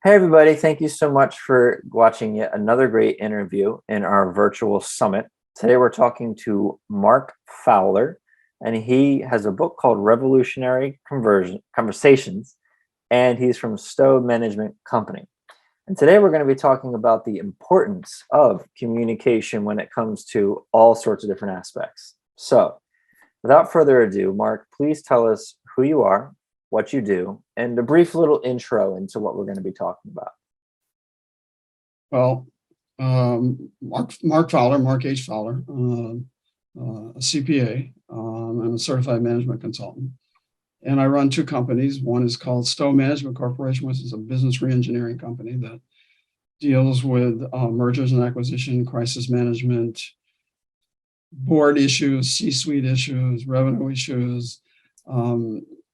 Hey, everybody. Thank you so much for watching yet another great interview in our virtual summit. Today, we're talking to Mark Fowler, and he has a book called Revolutionary Conversations, and he's from Stowe Management Company. And today, we're going to be talking about the importance of communication when it comes to all sorts of different aspects. So, without further ado, Mark, please tell us who you are, what you do, and a brief little intro into what we're going to be talking about. Well, Mark Fowler, Mark H. Fowler, a CPA and a certified management consultant. And I run two companies. One is called Stowe Management Corporation, which is a business reengineering company that deals with mergers and acquisition, crisis management, board issues, C-suite issues, revenue issues.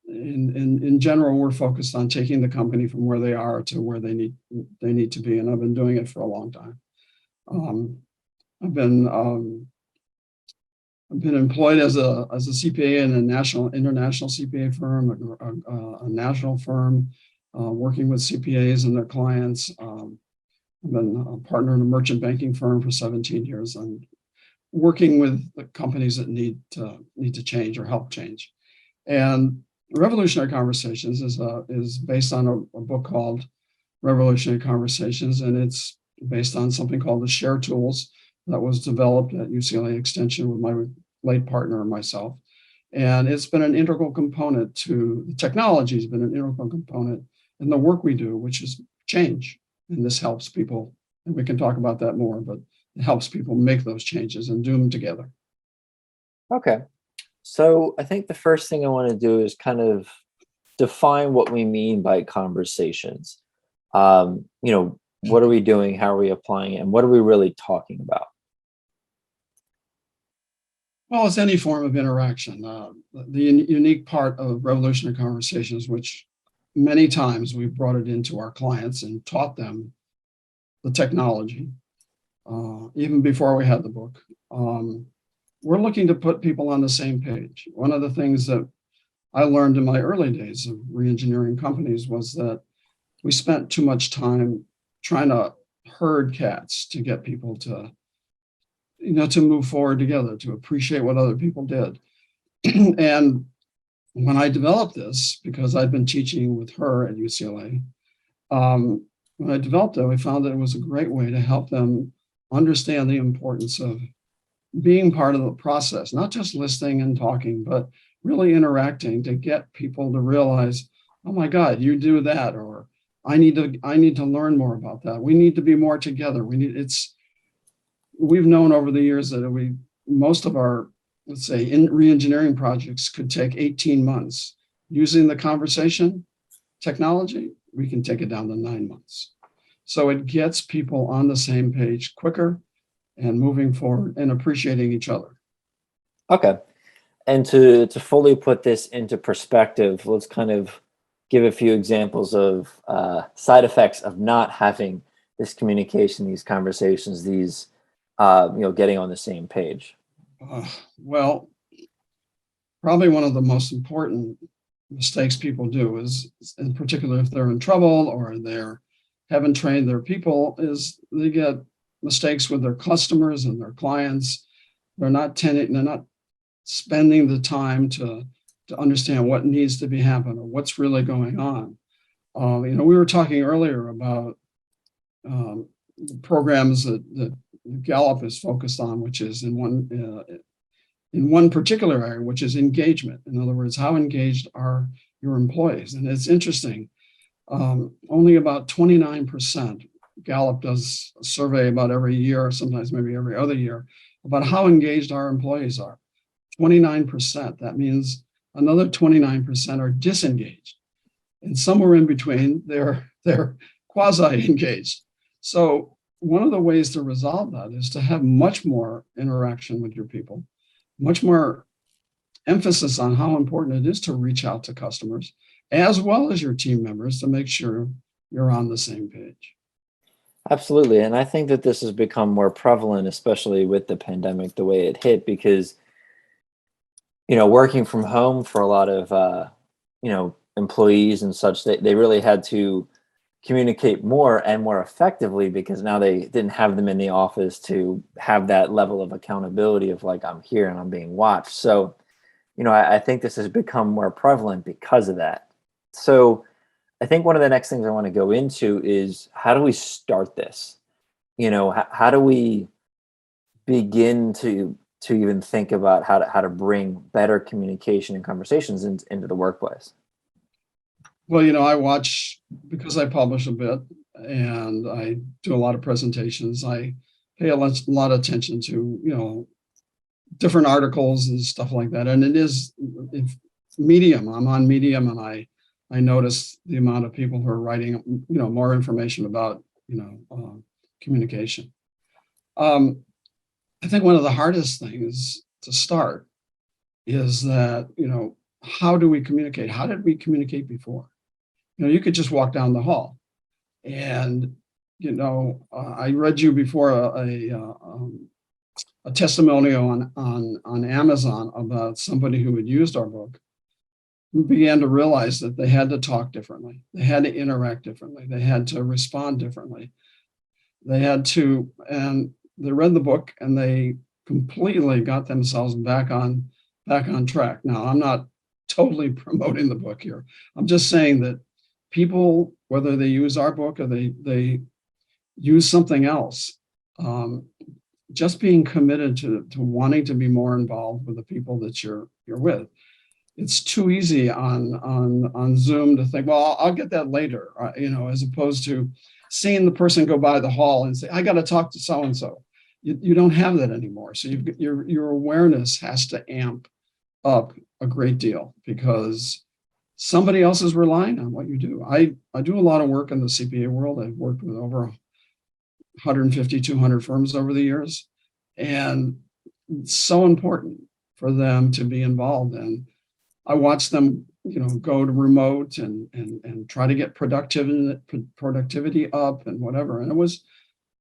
In general, we're focused on taking the company from where they are to where they need to be, and I've been doing it for a long time. I've been employed as a CPA in a international CPA firm, a national firm, working with CPAs and their clients. I've been a partner in a merchant banking firm for 17 years. I'm working with the companies that need to change or help change. And Revolutionary Conversations is based on a book called Revolutionary Conversations, and it's based on something called the Share Tools that was developed at UCLA Extension with my late partner and myself. And it's been an integral component to the technology, has been an integral component in the work we do, which is change. And this helps people, and we can talk about that more, but it helps people make those changes and do them together. Okay. So I think the first thing I want to do is kind of define what we mean by conversations. What are we doing? How are we applying it? And what are we really talking about? Well, it's any form of interaction. The unique part of Revolutionary Conversations, which many times we've brought it into our clients and taught them the technology, even before we had the book. We're looking to put people on the same page. One of the things that I learned in my early days of reengineering companies was that we spent too much time trying to herd cats to get people to move forward together, to appreciate what other people did. And when I developed this, because I'd been teaching with her at UCLA, when I developed it, I found that it was a great way to help them understand the importance of being part of the process, not just listening and talking, but really interacting to get people to realize, oh my God, you do that, or I need to learn more about that. We need to be more together. We've known over the years that most of our, let's say, reengineering projects could take 18 months. Using the conversation technology, we can take it down to 9 months. So it gets people on the same page quicker and moving forward and appreciating each other. Okay. And to fully put this into perspective, let's kind of give a few examples of side effects of not having this communication, these conversations, these, getting on the same page. Well, probably one of the most important mistakes people do is, in particular, if they're in trouble or they haven't trained their people, is they get mistakes with their customers and their clients. They're not spending the time to understand what needs to be happening or what's really going on. We were talking earlier about programs that Gallup is focused on, which is in one particular area, which is engagement. In other words, how engaged are your employees? And it's interesting. Only about 29%. Gallup does a survey about every year, sometimes maybe every other year, about how engaged our employees are. 29%. That means another 29% are disengaged. And somewhere in between, they're quasi-engaged. So one of the ways to resolve that is to have much more interaction with your people, much more emphasis on how important it is to reach out to customers, as well as your team members, to make sure you're on the same page. Absolutely. And I think that this has become more prevalent, especially with the pandemic, the way it hit, because, working from home for a lot of, employees and such, they really had to communicate more and more effectively because now they didn't have them in the office to have that level of accountability of like, I'm here and I'm being watched. So, I think this has become more prevalent because of that. So I think one of the next things I want to go into is how do we start this? How do we begin to even think about how to bring better communication and conversations into the workplace? Well, I watch because I publish a bit and I do a lot of presentations. I pay a lot of attention to, different articles and stuff like that. And it is if Medium. I'm on Medium, and I notice the amount of people who are writing, more information about, communication. Um, I think one of the hardest things to start is that, how do we communicate? How did we communicate before? You could just walk down the hall and, I read you before a testimonial on Amazon about somebody who had used our book, who began to realize that they had to talk differently. They had to interact differently. They had to respond differently. And they read the book and they completely got themselves back on track. Now, I'm not totally promoting the book here. I'm just saying that people, whether they use our book or they use something else, just being committed to wanting to be more involved with the people that you're with. It's too easy on Zoom to think, well, I'll get that later, as opposed to seeing the person go by the hall and say, I got to talk to so and so. You don't have that anymore. So your awareness has to amp up a great deal because somebody else is relying on what you do. I do a lot of work in the CPA world. I've worked with over 150, 200 firms over the years. And it's so important for them to be involved. And I watch them, go to remote and try to get productivity up and whatever. And it was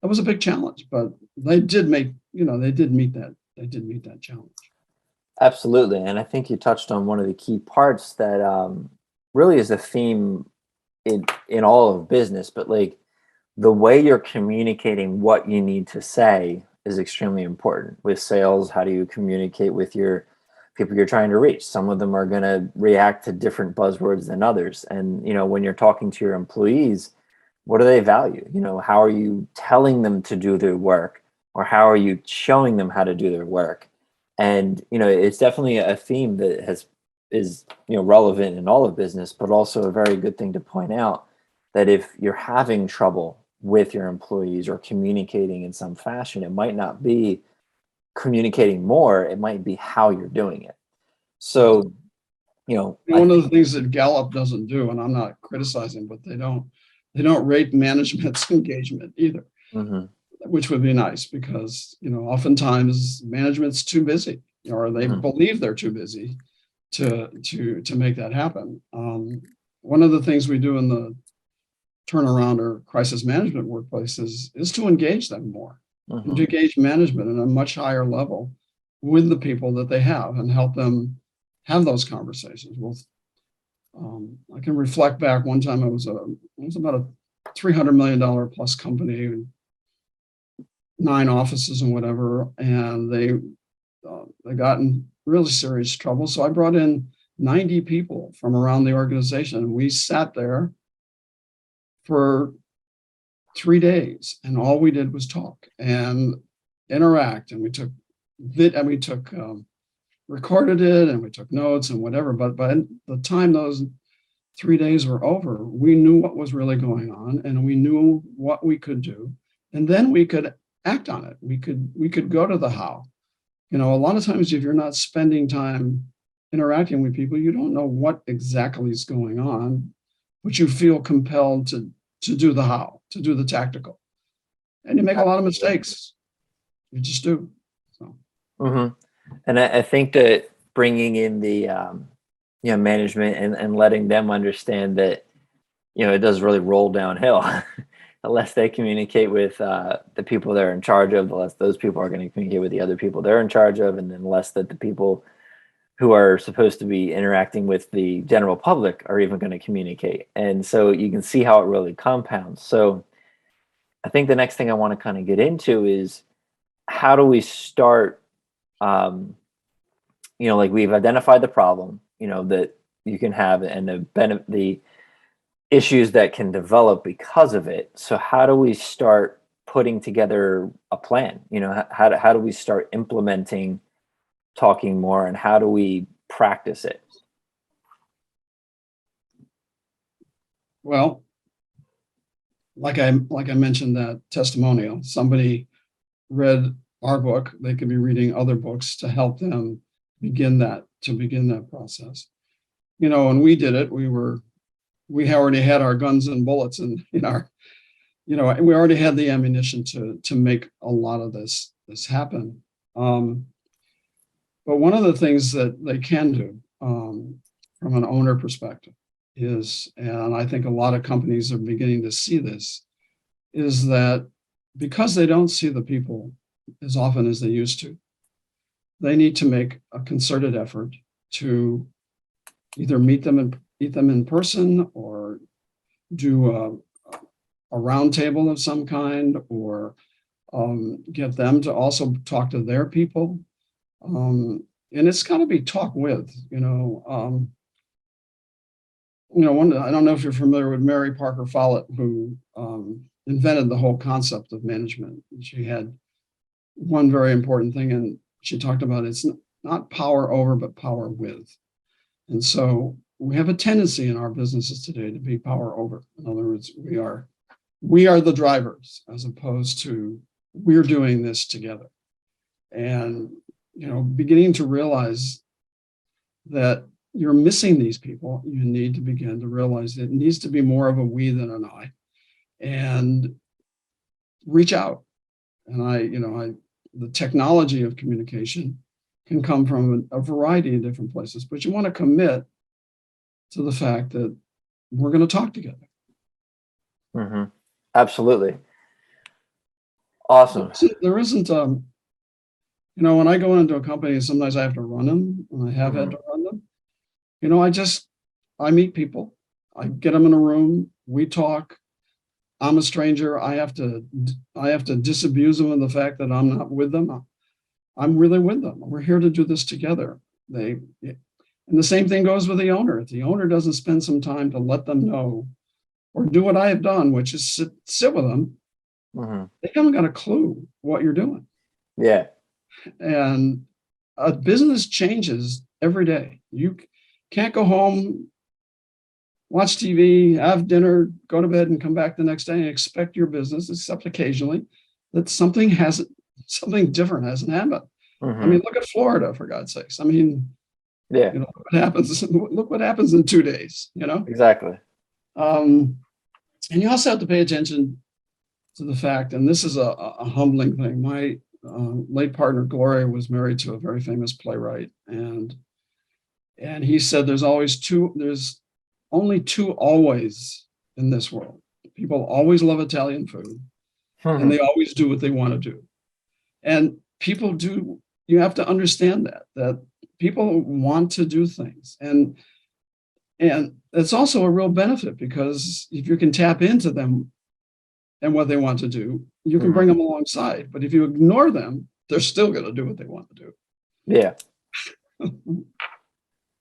a big challenge, but they did meet that challenge. Absolutely. And I think you touched on one of the key parts that really is a theme in all of business, but like the way you're communicating what you need to say is extremely important. With sales, how do you communicate with your people you're trying to reach? Some of them are going to react to different buzzwords than others. And, when you're talking to your employees, what do they value? How are you telling them to do their work, or how are you showing them how to do their work? And, it's definitely a theme that is relevant in all of business, but also a very good thing to point out that if you're having trouble with your employees or communicating in some fashion, it might not be communicating more, it might be how you're doing it. So, One of the things that Gallup doesn't do, and I'm not criticizing, but they don't rate management's engagement either, Mhm. which would be nice because, oftentimes management's too busy, or they Mhm. believe they're too busy to make that happen. One of the things we do in the turnaround or crisis management workplaces is to engage them more, and to Mhm. engage management at a much higher level with the people that they have and help them have those conversations. Well, I can reflect back one time. It was about a $300 million plus company, 9 offices and whatever, and they got in really serious trouble. So I brought in 90 people from around the organization, and we sat there for 3 days, and all we did was talk and interact, and we recorded it, and we took notes and whatever. But by the time those 3 days were over, we knew what was really going on, and we knew what we could do, and then we could act on it. We could go to the how. A lot of times, if you're not spending time interacting with people, you don't know what exactly is going on, but you feel compelled to do the how, to do the tactical, and you make a lot of mistakes. You just do. So Mhm. And I think that bringing in the management and letting them understand that it does really roll downhill unless they communicate with the people they're in charge of, unless those people are going to communicate with the other people they're in charge of, and then less that the people who are supposed to be interacting with the general public are even going to communicate. And so you can see how it really compounds. So I think the next thing I want to kind of get into is how do we start, um, like we've identified the problem, that you can have and the issues that can develop because of it. So how do we start putting together a plan? How do we start implementing talking more, and how do we practice it? Well, like I mentioned that testimonial, somebody read our book, they could be reading other books to help them begin that process. When we did it, we already had our guns and bullets in our, and we already had the ammunition to make a lot of this happen. But one of the things that they can do, from an owner perspective is, and I think a lot of companies are beginning to see this, is that because they don't see the people as often as they used to, they need to make a concerted effort to either meet them in person, or do a round table of some kind, or get them to also talk to their people. And it's got to be talk with, I don't know if you're familiar with Mary Parker Follett, who invented the whole concept of management. She had one very important thing, and she talked about it's not power over, but power with. And so we have a tendency in our businesses today to be power over. In other words, we are the drivers, as opposed to we're doing this together. And beginning to realize that you're missing these people, you need to begin to realize that it needs to be more of a we than an I, and reach out. And the technology of communication can come from a variety of different places, but you want to commit to the fact that we're going to talk together. Mm-hmm. Absolutely. Awesome. There isn't, when I go into a company, sometimes I have to run them, and I have had to run them. I meet people, I get them in a room, we talk. I'm a stranger. I have to disabuse them of the fact that I'm not with them. I'm really with them. We're here to do this together. And the same thing goes with the owner. If the owner doesn't spend some time to let them know, or do what I have done, which is sit with them, they haven't got a clue what you're doing. Yeah. And a business changes every day. You can't go home, watch TV, have dinner, go to bed, and come back the next day and expect your business, except occasionally, that something different hasn't happened. I mean, look at Florida, for God's sakes. I mean, yeah, look what happens in 2 days, Exactly. And you also have to pay attention to the fact, and this is a humbling thing. My late partner, Gloria, was married to a very famous playwright. And he said, there's only two always in this world. People always love Italian food, and they always do what they want to do. And people do, you have to understand that people want to do things. And it's also a real benefit, because if you can tap into them and what they want to do, you can bring them alongside. But if you ignore them, they're still going to do what they want to do. Yeah.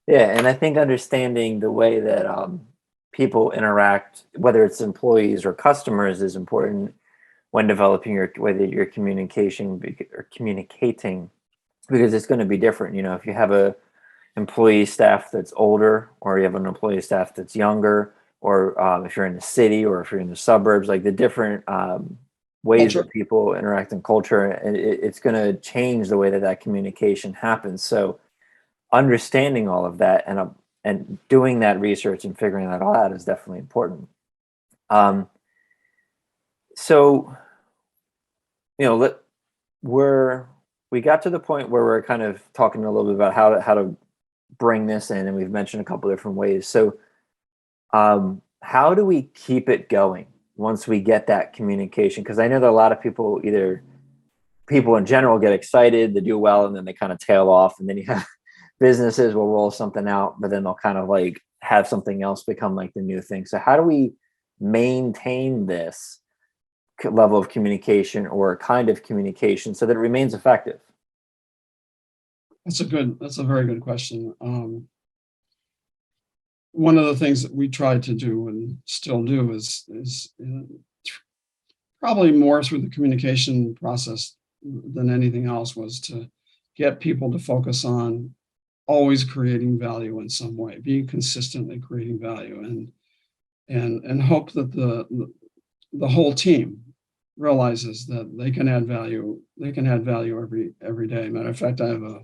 Yeah. And I think understanding the way that people interact, whether it's employees or customers, is important when developing whether you're communicating, because it's going to be different. If you have a employee staff that's older, or you have an employee staff that's younger, or if you're in the city, or if you're in the suburbs, like the different ways that people interact in culture, and it's going to change the way that communication happens. So understanding all of that and doing that research and figuring that all out is definitely important. So, we got to the point where we're kind of talking a little bit about how to bring this in, and we've mentioned a couple different ways. So, how do we keep it going once we get that communication? Because I know that a lot of people in general get excited, they do well, and then they kind of tail off, and then you have businesses will roll something out, but then they'll kind of like have something else become like the new thing. So how do we maintain this level of communication or kind of communication so that it remains effective? That's a very good question. One of the things that we tried to do and still do is probably more through the communication process than anything else, was to get people to focus on always creating value in some way, being consistently creating value, and hope that the whole team realizes that they can add value. They can add value every day. Matter of fact, I have a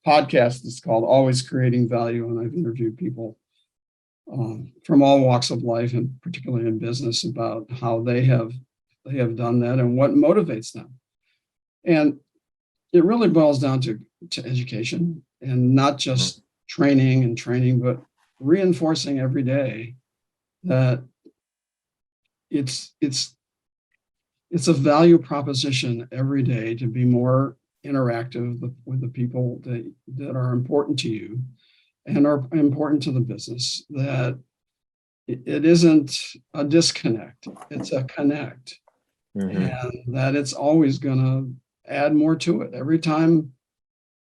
podcast that's called Always Creating Value, and I've interviewed people from all walks of life, and particularly in business, about how they have done that and what motivates them. And it really boils down to education, and not just training, but reinforcing every day that it's a value proposition every day to be more interactive with the people that are important to you and are important to the business, that it isn't a disconnect, it's a connect, Hmm. and that it's always going to add more to it. Every time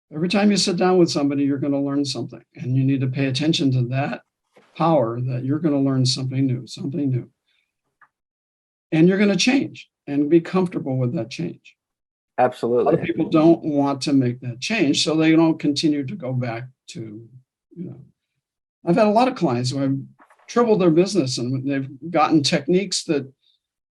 you sit down with somebody, you're going to learn something, and you need to pay attention to that power, that you're going to learn something new, and you're going to change and be comfortable with that change. A lot of Absolutely. people don't want to make that change, so they don't continue to go back to, you know, I've had a lot of clients who have tripled their business, and they've gotten techniques that,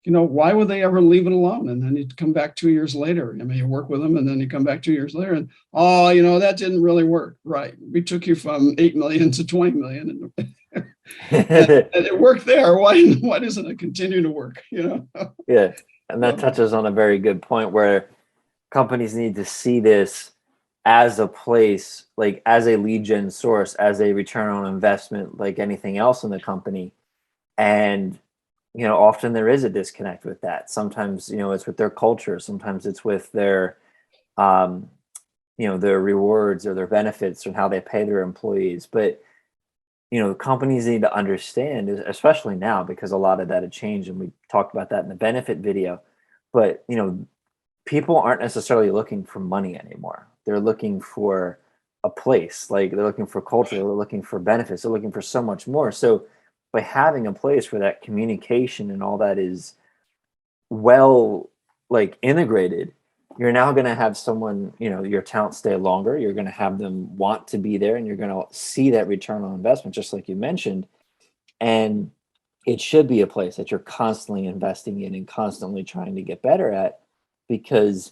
why would they ever leave it alone? And then you come back 2 years later. I mean, you work with them, and then you come back 2 years later, and that didn't really work. Right? We took you from 8 million to 20 million, and it worked there. Why doesn't it continue to work? Yeah. And that So, touches on a very good point where companies need to see this as a place, like as a lead gen source, as a return on investment, like anything else in the company. And, often there is a disconnect with that. Sometimes, it's with their culture. Sometimes it's with um, their rewards or their benefits and how they pay their employees. But, companies need to understand, especially now, because a lot of that had changed. And we talked about that in the benefit video. But, people aren't necessarily looking for money anymore. They're looking for a place, like they're looking for culture, they're looking for benefits, they're looking for so much more. So by having a place where that communication and all that is well, like integrated, you're now going to have someone, your talent stay longer. You're going to have them want to be there, and you're going to see that return on investment, just like you mentioned. And it should be a place that you're constantly investing in and constantly trying to get better at, because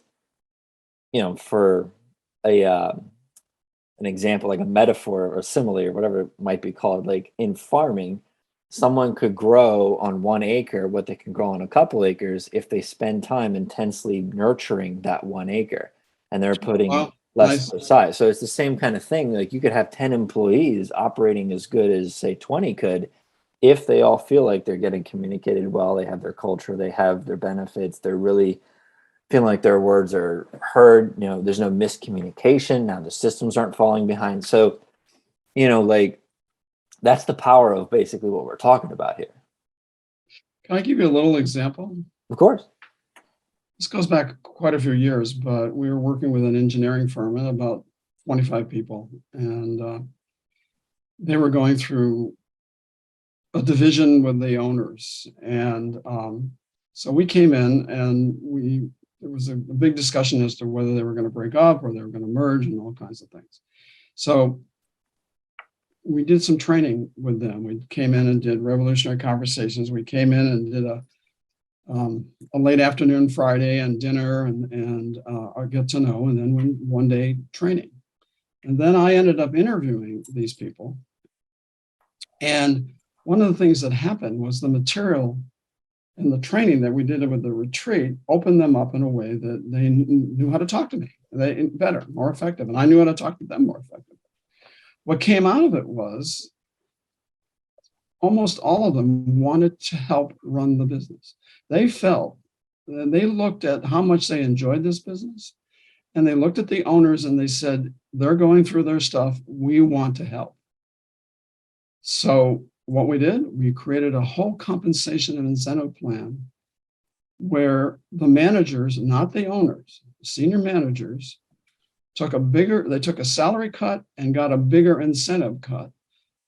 for a an example, like a metaphor or a simile or whatever it might be called, like in farming, someone could grow on 1 acre what they can grow on a couple acres if they spend time intensely nurturing that 1 acre, and they're putting well, less nice. aside. So it's the same kind of thing. Like you could have 10 employees operating as good as say 20 could, if they all feel like they're getting communicated well, they have their culture, they have their benefits, they're really feeling like their words are heard. There's no miscommunication. Now the systems aren't falling behind. So, like that's the power of basically what we're talking about here. Can I give you a little example? Of course. This goes back quite a few years, but we were working with an engineering firm and about 25 people, and they were going through a division with the owners. And so we came in, and there was a big discussion as to whether they were going to break up or they were going to merge and all kinds of things. So we did some training with them. We came in and did revolutionary conversations. We came in and did a late afternoon Friday and dinner and a get to know, and then one day training. And then I ended up interviewing these people. And one of the things that happened was the material and the training that we did with the retreat opened them up in a way that they knew how to talk to me better, more effective. And I knew how to talk to them more effectively. What came out of it was almost all of them wanted to help run the business. They felt, and they looked at how much they enjoyed this business, and they looked at the owners and they said, they're going through their stuff. We want to help. So what we did, we created a whole compensation and incentive plan where the managers, not the owners, senior managers, they took a salary cut and got a bigger incentive cut.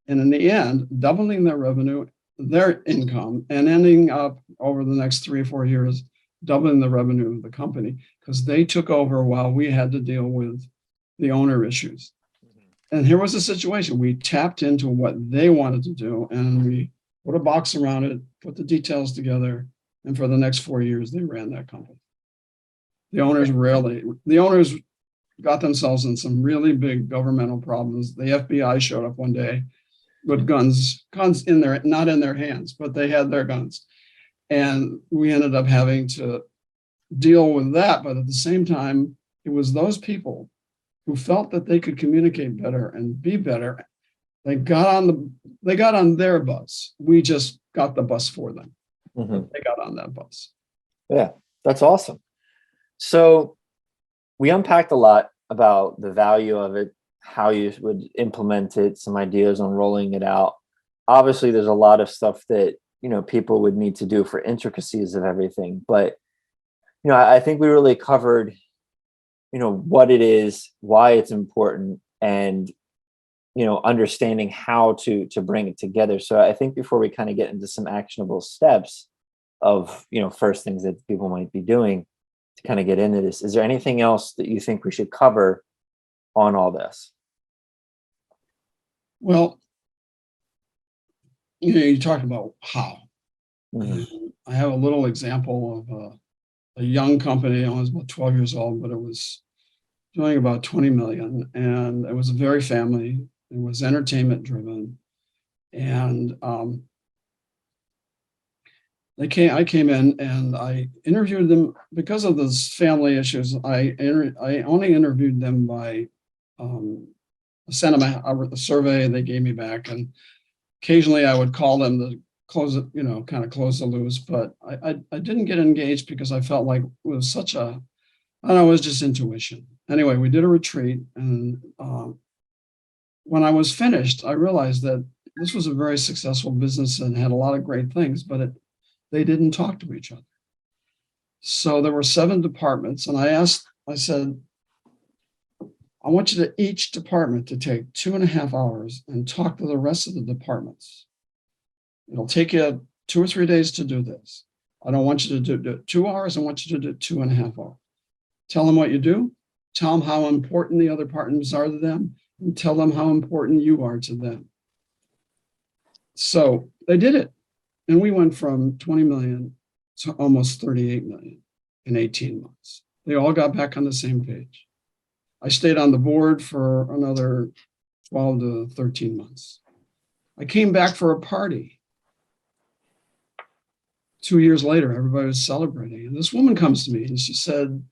And in the end, doubling their revenue, their income, and ending up over the next 3 or 4 years, doubling the revenue of the company because they took over while we had to deal with the owner issues. And here was the situation. We tapped into what they wanted to do and we put a box around it, put the details together. And for the next 4 years, they ran that company. The owners got themselves in some really big governmental problems. The FBI showed up one day with guns in their, not in their hands, but they had their guns. And we ended up having to deal with that. But at the same time, it was those people who felt that they could communicate better and be better. They got on their bus. We just got the bus for them. Mhm. They got on that bus. Yeah, that's awesome. So we unpacked a lot about the value of it, how you would implement it, some ideas on rolling it out. Obviously, there's a lot of stuff that, people would need to do for intricacies of everything. But, I think we really covered, what it is, why it's important, and, understanding how to bring it together. So I think before we kind of get into some actionable steps of, first things that people might be doing to kind of get into this, is there anything else that you think we should cover on all this? Well, you talked about how. Mhm. And I have a little example of a young company. I was about 12 years old, but it was doing about 20 million. And it was very family. It was entertainment driven. And I came in and I interviewed them because of those family issues. I only interviewed them by sent them a survey they gave me back, and occasionally I would call them to close it, kind of close the loose. But I didn't get engaged because I felt like it was such a, I don't know, it was just intuition. Anyway, we did a retreat, and when I was finished, I realized that this was a very successful business and had a lot of great things, but they didn't talk to each other. So there were 7 departments, and I said, I want you to each department to take 2.5 hours and talk to the rest of the departments. It'll take you 2 or 3 days to do this. I don't want you to do 2 hours. I want you to do 2.5 hours. Tell them what you do. Tell them how important the other departments are to them, and tell them how important you are to them. So they did it. And we went from 20 million to almost 38 million in 18 months. They all got back on the same page. I stayed on the board for another 12 to 13 months. I came back for a party. 2 years later, everybody was celebrating. And this woman comes to me and she said,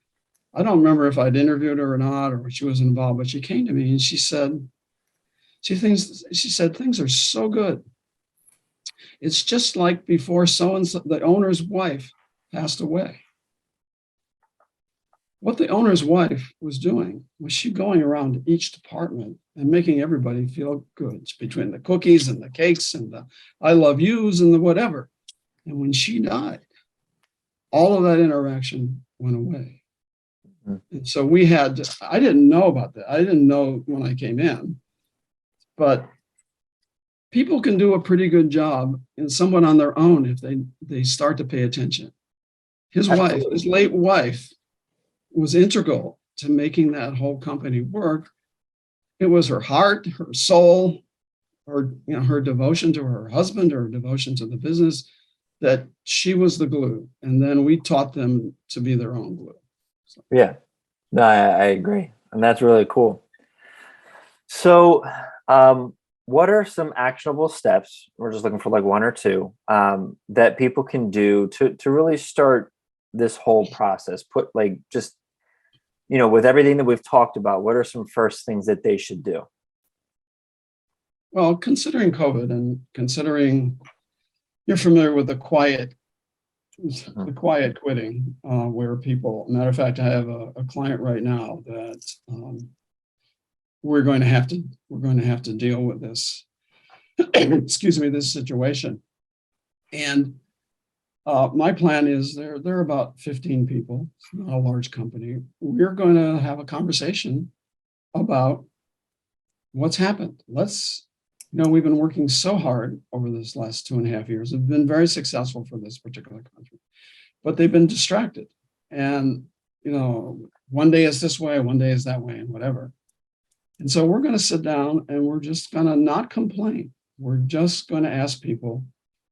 I don't remember if I'd interviewed her or not, or she was involved, but she came to me and she said, things are so good. It's just like before so-and-so, the owner's wife passed away. What the owner's wife was doing was she going around each department and making everybody feel good between the cookies and the cakes and the I love yous and the whatever. And when she died, all of that interaction went away. And so I didn't know about that. I didn't know when I came in, but people can do a pretty good job in someone on their own if they start to pay attention. His late wife, was integral to making that whole company work. It was her heart, her soul, her devotion to her husband, her devotion to the business, that she was the glue. And then we taught them to be their own glue. So. Yeah, no, I agree. And that's really cool. So, what are some actionable steps? We're just looking for like 1 or 2 that people can do to really start this whole process. Put like just, with everything that we've talked about, what are some first things that they should do? Well, considering COVID and considering you're familiar with the quiet Mhm. the quiet quitting, where people, matter of fact, I have a client right now that we're going to have to deal with this, excuse me, this situation. And my plan is there are about 15 people, it's not a large company. We're going to have a conversation about what's happened. We've been working so hard over this last 2.5 years. We've been very successful for this particular country, but they've been distracted. And, one day is this way, one day is that way, and whatever. And so we're going to sit down and we're just going to not complain. We're just going to ask people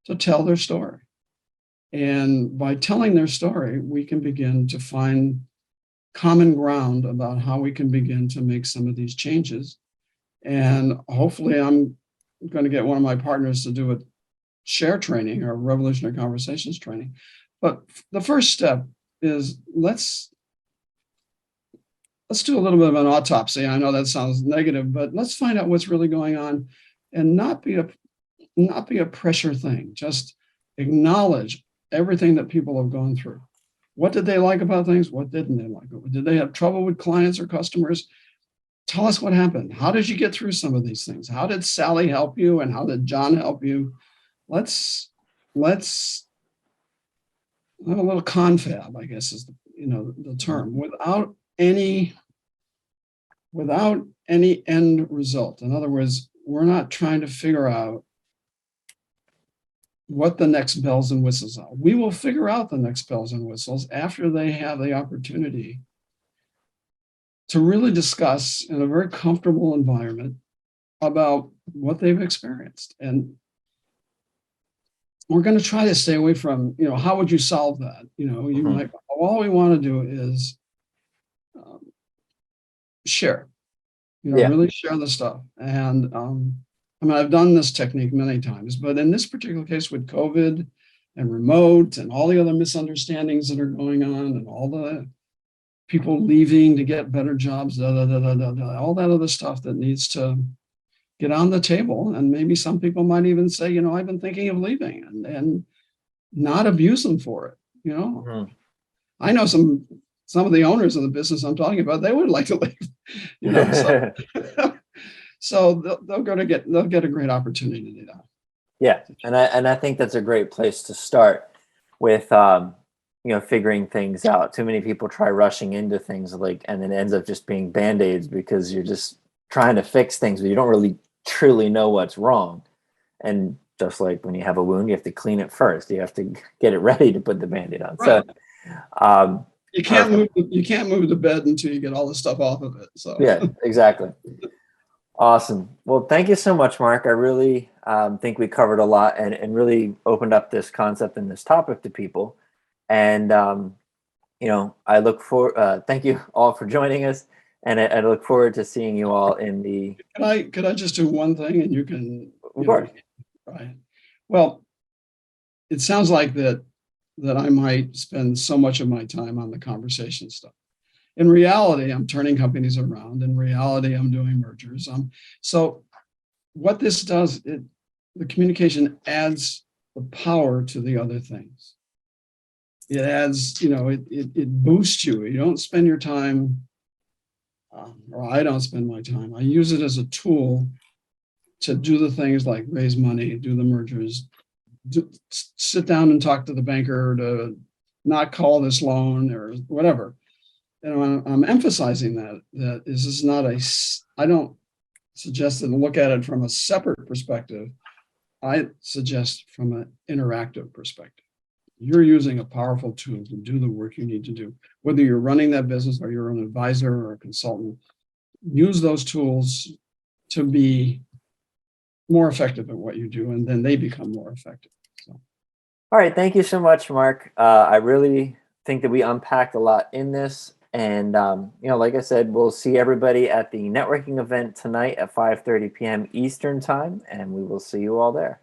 to tell their story. And by telling their story, we can begin to find common ground about how we can begin to make some of these changes. And hopefully, I'm going to get one of my partners to do a share training or revolutionary conversations training. But the first step is let's do a little bit of an autopsy. I know that sounds negative, but let's find out what's really going on and not be a pressure thing. Just acknowledge everything that people have gone through. What did they like about things? What didn't they like? Did they have trouble with clients or customers? Tell us what happened. How did you get through some of these things? How did Sally help you? And how did John help you? Let's have a little confab, I guess is the term, without any end result. In other words, we're not trying to figure out what the next bells and whistles are. We will figure out the next bells and whistles after they have the opportunity to really discuss in a very comfortable environment about what they've experienced. And we're going to try to stay away from, how would you solve that? You might, all we want to do is share, Yeah. really share the stuff. And I've done this technique many times, but in this particular case with COVID and remote and all the other misunderstandings that are going on and all the people leaving to get better jobs, all that other stuff that needs to get on the table. And maybe some people might even say, I've been thinking of leaving and not abuse them for it. I know some of the owners of the business I'm talking about, they would like to leave, so they'll get a great opportunity to do that. Yeah, and I think that's a great place to start with figuring things out. Too many people try rushing into things and it ends up just being band-aids because you're just trying to fix things, but you don't really truly know what's wrong. And just like when you have a wound, you have to clean it first. You have to get it ready to put the band-aid on. Right. So you can't move the bed until you get all the stuff off of it. So yeah, exactly. Awesome. Well, thank you so much, Mark. I really think we covered a lot and really opened up this concept and this topic to people. And, I look for, thank you all for joining us. And I look forward to seeing you all in the. Could I just do one thing and you can. Of course. Right. Well, it sounds like that I might spend so much of my time on the conversation stuff. In reality, I'm turning companies around. In reality, I'm doing mergers. So what this does, the communication adds the power to the other things. It adds, it boosts you. You don't spend your time, or I don't spend my time. I use it as a tool to do the things like raise money, do the mergers, sit down and talk to the banker to not call this loan or whatever. I'm emphasizing that this is not I don't suggest to look at it from a separate perspective. I suggest from an interactive perspective. You're using a powerful tool to do the work you need to do. Whether you're running that business or you're an advisor or a consultant, use those tools to be more effective at what you do, and then they become more effective. So. All right. Thank you so much, Mark. I really think that we unpacked a lot in this. And, like I said, we'll see everybody at the networking event tonight at 5:30 p.m. Eastern time, and we will see you all there.